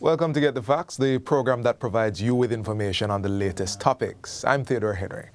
Welcome to Get the Facts, the program that provides you with information on the latest topics. I'm Theodore Henry.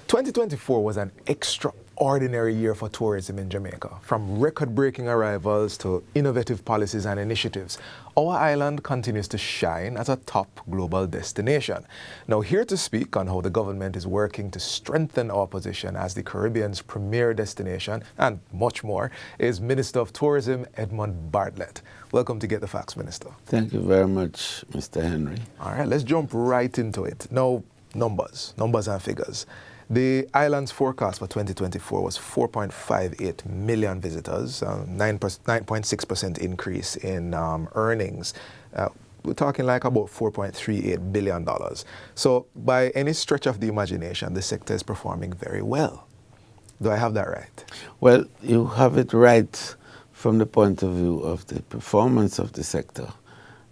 2024 was an extraordinary year for tourism in Jamaica. From record-breaking arrivals to innovative policies and initiatives, our island continues to shine as a top global destination. Now, here to speak on how the government is working to strengthen our position as the Caribbean's premier destination, and much more, is Minister of Tourism Edmund Bartlett. Welcome to Get the Facts, Minister. Thank you very much, Mr. Henry. All right, let's jump right into it. Now, numbers and figures. The island's forecast for 2024 was 4.58 million visitors, 9.6% increase in earnings. We're talking like about $4.38 billion. So by any stretch of the imagination, the sector is performing very well. Do I have that right? Well, you have it right from the point of view of the performance of the sector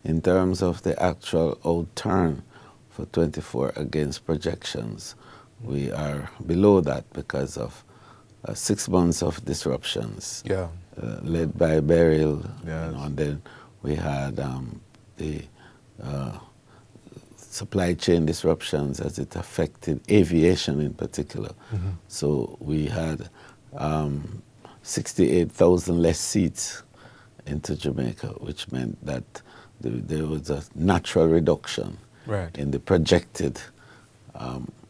in terms of the actual outturn for 24 against projections. We are below that because of 6 months of disruptions, led by burial, and then we had the supply chain disruptions as it affected aviation in particular. So we had 68,000 less seats into Jamaica, which meant that there was a natural reduction in the projected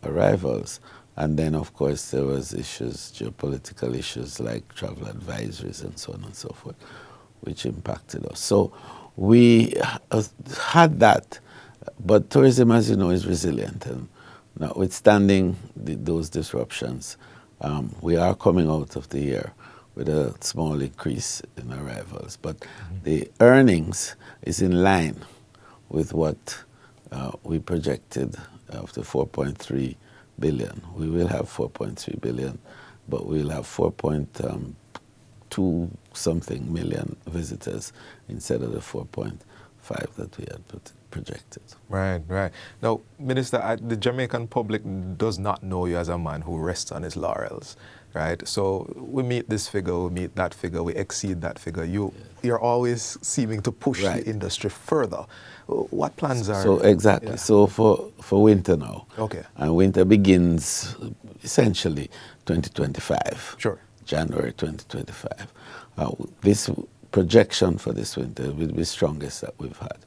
arrivals. And then, of course, there was issues, geopolitical issues like travel advisories and so on and so forth, which impacted us. So we had that, but tourism, as you know, is resilient. And notwithstanding those disruptions, we are coming out of the year with a small increase in arrivals. But the earnings is in line with what we projected of the 4.3 billion. We will have 4.3 billion, but we'll have 4.2 something million visitors instead of the 4.5 that we had projected. Right. Now, Minister, the Jamaican public does not know you as a man who rests on his laurels, right? So we meet this figure, we meet that figure, we exceed that figure. You're always seeming to push the industry further. What plans are... So exactly. Yeah. So for winter now. Okay. And winter begins essentially 2025. Sure. January 2025. This projection for this winter will be the strongest that we've had.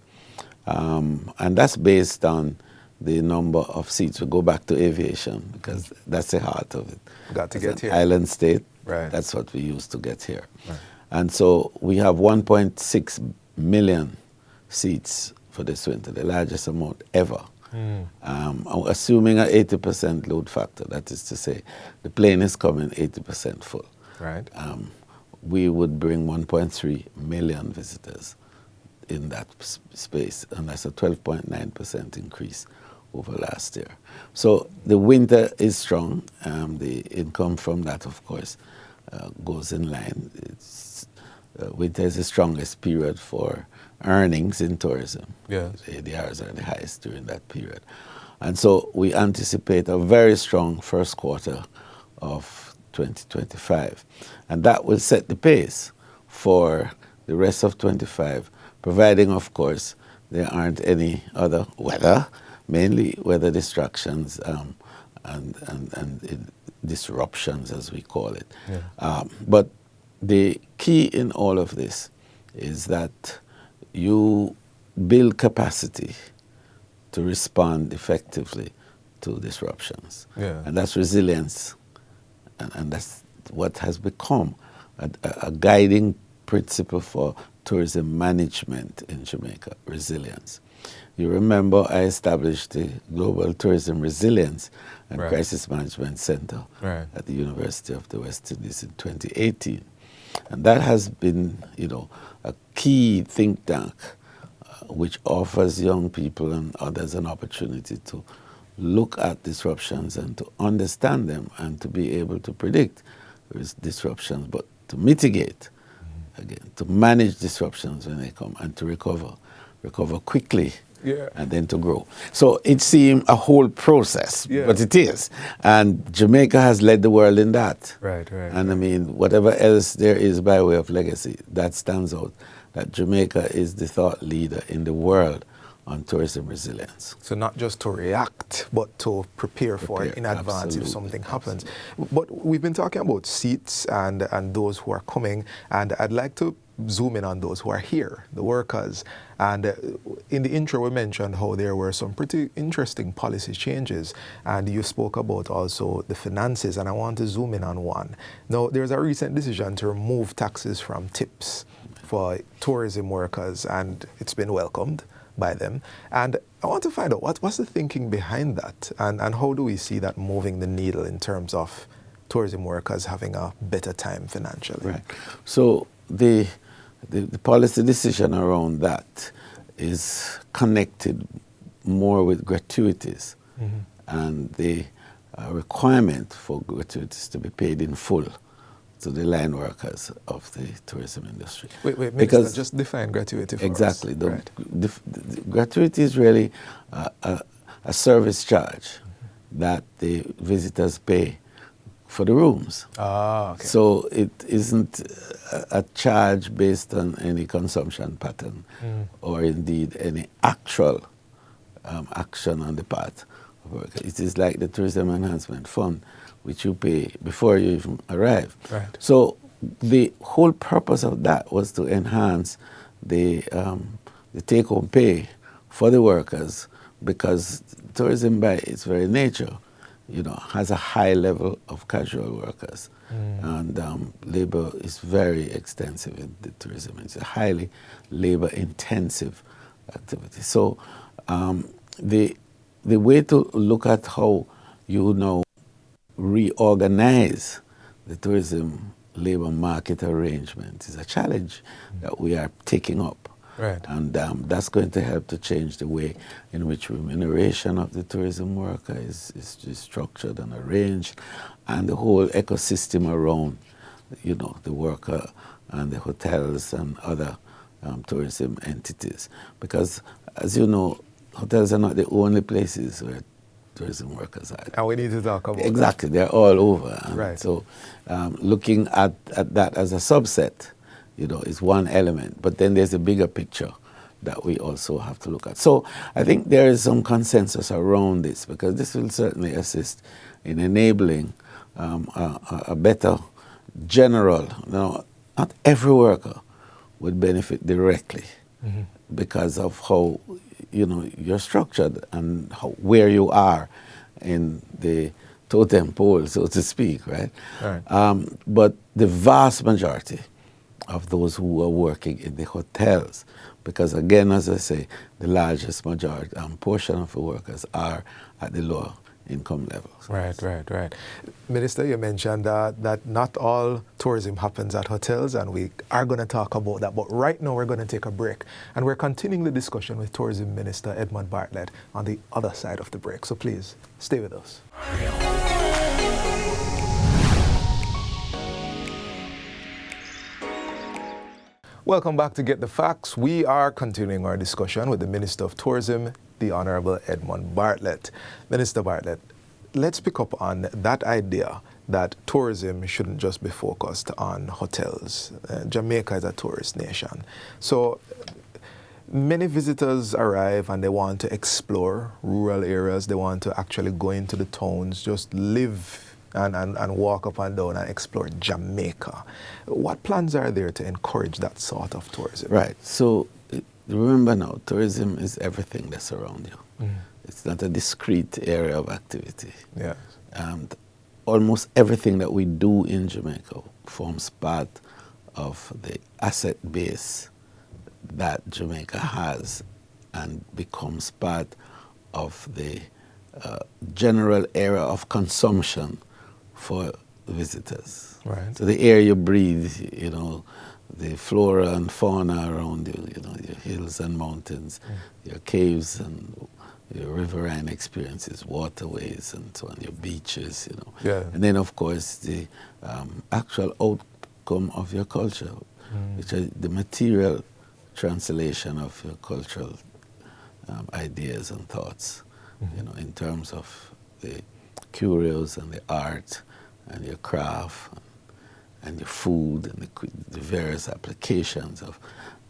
And that's based on the number of seats. We go back to aviation because that's the heart of it. Got to get here. Island state. Right. That's what we used to get here. Right. And so we have 1.6 million seats for this winter, the largest amount ever. Assuming an 80% load factor, that is to say, the plane is coming 80% full. Right. We would bring 1.3 million visitors in that space, and that's a 12.9% increase over last year. So the winter is strong. The income from that, of course, goes in line. Winter is the strongest period for earnings in tourism. Yes. The ADRs are the highest during that period. And so we anticipate a very strong first quarter of 2025. And that will set the pace for the rest of 25, providing, of course, there aren't any other weather, mainly weather distractions and disruptions, as we call it. Yeah. But the key in all of this is that you build capacity to respond effectively to disruptions. Yeah. And that's resilience. And that's what has become a guiding principle for tourism management in Jamaica, resilience. You remember I established the Global Tourism Resilience and Crisis Management Center at the University of the West Indies in 2018. And that has been, a key think tank which offers young people and others an opportunity to look at disruptions and to understand them and to be able to predict disruptions, but to mitigate, again, to manage disruptions when they come and to recover quickly. Yeah. And then to grow. So it seemed a whole process, but it is. And Jamaica has led the world in that. Right. And I mean, whatever else there is by way of legacy, that stands out. that Jamaica is the thought leader in the world on tourism resilience. So not just to react, but to prepare for it in advance if something happens. But we've been talking about seats and those who are coming, and I'd like to zoom in on those who are here, the workers. And in the intro, we mentioned how there were some pretty interesting policy changes, and you spoke about also the finances, and I want to zoom in on one. Now, there's a recent decision to remove taxes from tips for tourism workers, and it's been welcomed by them. And I want to find out what's the thinking behind that, and how do we see that moving the needle in terms of tourism workers having a better time financially? Right. So the policy decision around that is connected more with gratuities and the requirement for gratuities to be paid in full to the line workers of the tourism industry. Wait, Minister, just define gratuity for exactly. us. The gratuity is really a service charge that the visitors pay for the rooms. Ah, okay. So it isn't a charge based on any consumption pattern or indeed any actual action on the part of workers. It is like the Tourism Enhancement Fund, which you pay before you even arrive. Right. So the whole purpose of that was to enhance the take-home pay for the workers, because tourism by its very nature, has a high level of casual workers. And labor is very extensive in the tourism. It's a highly labor-intensive activity. So the way to look at how you now reorganize the tourism labor market arrangement is a challenge that we are taking up. Right. And that's going to help to change the way in which remuneration of the tourism worker is structured and arranged, and the whole ecosystem around, the worker and the hotels and other tourism entities. Because, as you know, hotels are not the only places where tourism workers are. And we need to talk about exactly. They're all over. Right. So looking at that as a subset, is one element, but then there's a bigger picture that we also have to look at. So I think there is some consensus around this, because this will certainly assist in enabling a better general. Not every worker would benefit directly because of how you're structured and where you are in the totem pole, so to speak, right? Right. But the vast majority of those who are working in the hotels, because again, as I say, the largest majority portion of the workers are at the lower income levels. Right. Minister, you mentioned that not all tourism happens at hotels, and we are going to talk about that. But right now, we're going to take a break, and we're continuing the discussion with Tourism Minister Edmund Bartlett on the other side of the break. So please, stay with us. Welcome back to Get the Facts. We are continuing our discussion with the Minister of Tourism, the Honorable Edmund Bartlett. Minister Bartlett, let's pick up on that idea that tourism shouldn't just be focused on hotels. Jamaica is a tourist nation. So many visitors arrive and they want to explore rural areas. They want to actually go into the towns, just live and walk up and down and explore Jamaica. What plans are there to encourage that sort of tourism? Right. So remember now, tourism is everything that's around you. It's not a discrete area of activity. Yes. And almost everything that we do in Jamaica forms part of the asset base that Jamaica has and becomes part of the general area of consumption for visitors. Right. So the air you breathe, the flora and fauna around you, your hills and mountains, your caves and your riverine experiences, waterways and so on, your beaches, Yeah. And then, of course, the actual outcome of your culture, which is the material translation of your cultural ideas and thoughts, in terms of the curios and the art and your craft and the food and the various applications of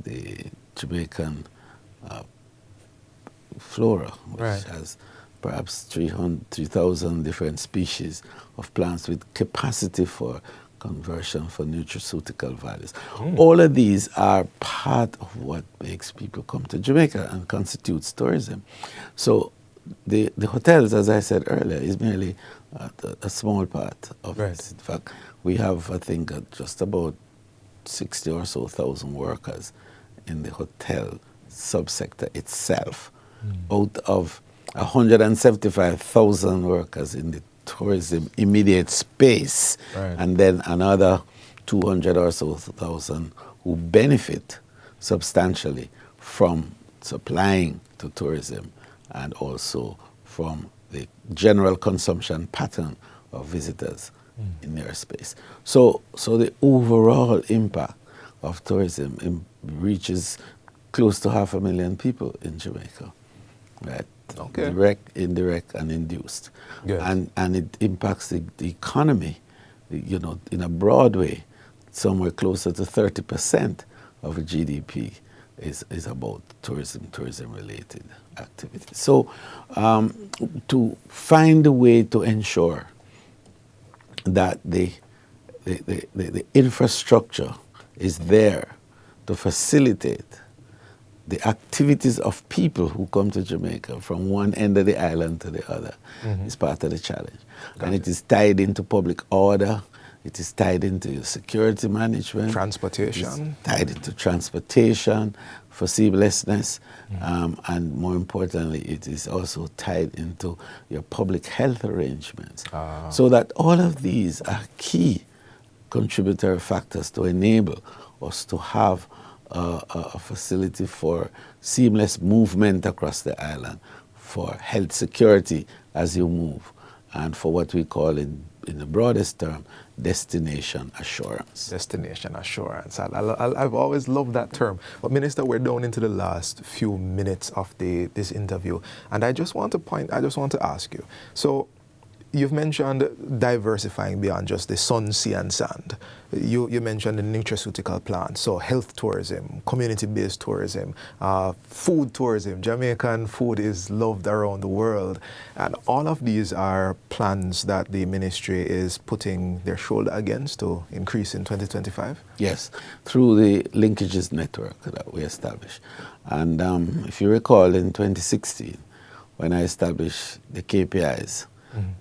the Jamaican flora, which has perhaps 3,000 different species of plants with capacity for conversion for nutraceutical values. All of these are part of what makes people come to Jamaica and constitutes tourism. So the hotels, as I said earlier, is merely a small part of this. In fact, we have, I think, just about 60 or so thousand workers in the hotel subsector itself, out of 175,000 workers in the tourism immediate space, and then another 200 or so thousand who benefit substantially from supplying to tourism and also from the general consumption pattern of visitors in their space. So the overall impact of tourism reaches close to 500,000 people in Jamaica, right? Direct, indirect, and induced. And it impacts the economy, you know, in a broad way. Somewhere closer to 30% of the GDP is about tourism-related activities. So to find a way to ensure that the infrastructure is there to facilitate the activities of people who come to Jamaica from one end of the island to the other is part of the challenge. And it is tied into public order, it is tied into security management, transportation, tied into transportation, foreseeableness, and more importantly, it is also tied into your public health arrangements. So that all of these are key contributory factors to enable us to have a facility for seamless movement across the island, for health security as you move, and for what we call in the broadest term, destination assurance. Destination assurance. I've always loved that term. But Minister, we're down into the last few minutes of this interview, and I just want to ask you. So, you've mentioned diversifying beyond just the sun, sea, and sand. You mentioned the nutraceutical plants, so health tourism, community-based tourism, food tourism. Jamaican food is loved around the world. And all of these are plans that the ministry is putting their shoulder against to increase in 2025? Yes, through the linkages network that we established. And if you recall, in 2016, when I established the KPIs,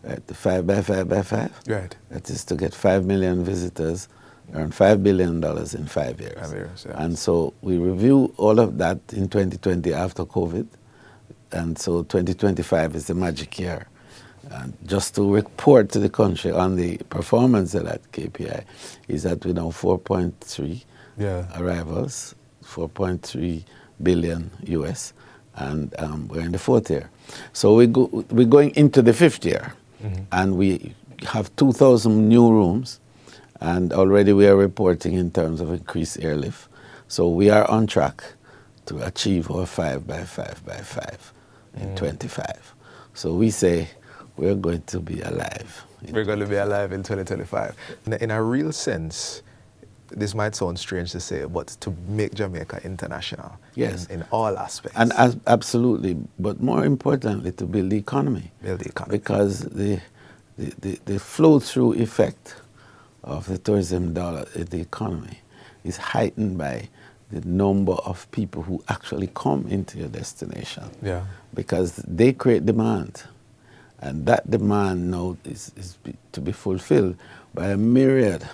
the 5 by 5 by 5. Right. That is to get 5 million visitors, earn $5 billion in 5 years. 5 years, yeah. And so we review all of that in 2020 after COVID. And so 2025 is the magic year. And just to report to the country on the performance of that KPI is that we know 4.3 arrivals, 4.3 billion US. And we're in the 4th year. So we're going into the 5th year, and we have 2,000 new rooms, and already we are reporting in terms of increased airlift. So we are on track to achieve our 5 by 5 by 5 in 25. So we say we're going to be alive. We're going to be alive in 2025. In a real sense, this might sound strange to say, but to make Jamaica international in all aspects. And absolutely, but more importantly, to build the economy. Build the economy. Because the flow-through effect of the tourism dollar in the economy is heightened by the number of people who actually come into your destination. Yeah. Because they create demand. And that demand now is to be fulfilled by a myriad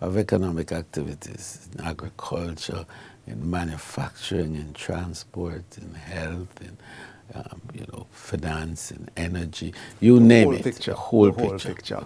of economic activities in agriculture, in manufacturing, in transport, in health, in finance, in energy, you name it. The whole picture.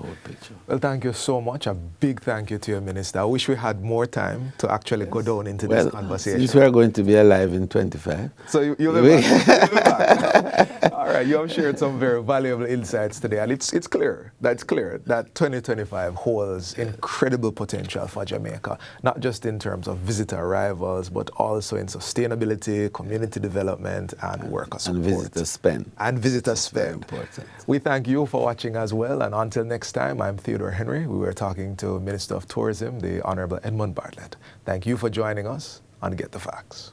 Well, thank you so much. A big thank you to your minister. I wish we had more time to actually go down into this conversation. Since we are going to be alive in 25. So you'll be back. All right. All right, you have shared some very valuable insights today, and it's clear that 2025 holds incredible potential for Jamaica, not just in terms of visitor arrivals, but also in sustainability, community development, and worker support. And visitor spend. And visitor spend. Very important. We thank you for watching as well, and until next time, I'm Theodore Henry. We were talking to Minister of Tourism, the Honorable Edmund Bartlett. Thank you for joining us on Get the Facts.